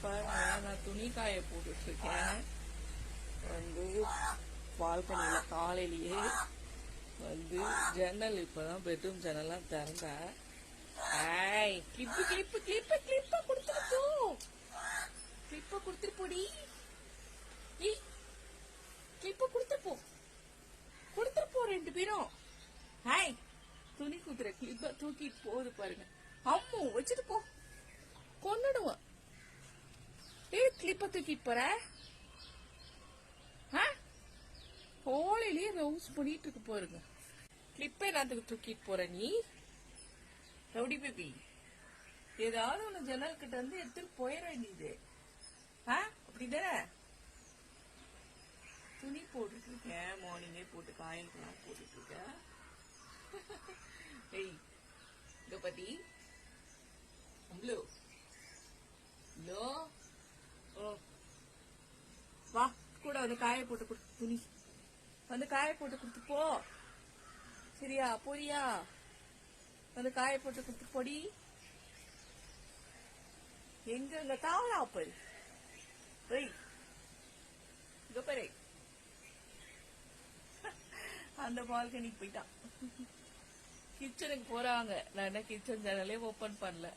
பாருங்க, நான் துணி காய போட்டுட்டு இருக்கேன். பால்கனியில காலையிலேயே ஜன்னல் இப்பதான் பெட்ரூம் ஜன்னல்லாம் திறந்தேன். கிளிப்பு கிளிப்பு கிளிப்பு கிளிப்ப கொடுத்துருப்போ, கிளிப்ப கொடுத்துருப்போடி, கிளிப்ப கொடுத்துருப்போ, கொடுத்துருப்போ 2 பேரும். துணி குத்துற கிளிப்ப தூக்கிட்டு போகுது பாருங்க. அம்மு வச்சுட்டு போ, கொன்னுடுவேன். கிளிப்ப தூக்கிட்டு போற கோலையிலேயே ரவுஸ் பண்ணிட்டு இருக்கு பாருங்க. கிளிப்ப என்னத்துக்கு தூக்கிட்டு போற நீ ரவுடி பேபி? ஏதாவது ஒண்ணு ஜன்னல் கிட்ட வந்து எடுத்துட்டு போயிட வேண்டியது. அப்படிதானே? துணி போட்டுட்டு இருக்கேன், மார்னிங்கே போட்டு காயலாம் போட்டுட்டு இருக்கேன். இங்க பத்தி வா கூட வந்து காய போட்டு கொடுத்து, துணி வந்து காய போட்டு கொடுத்து போ. சரியா? போறியா? வந்து காய போட்டு கொடுத்து பொடி. எங்க தாவலாப்பல் இங்க பாரு, அந்த பால்கனிக்கு போயிட்டான். கிச்சனுக்கு போறாங்க. நான் என்ன கிச்சன் ஜன்னலே ஓபன் பண்ணல.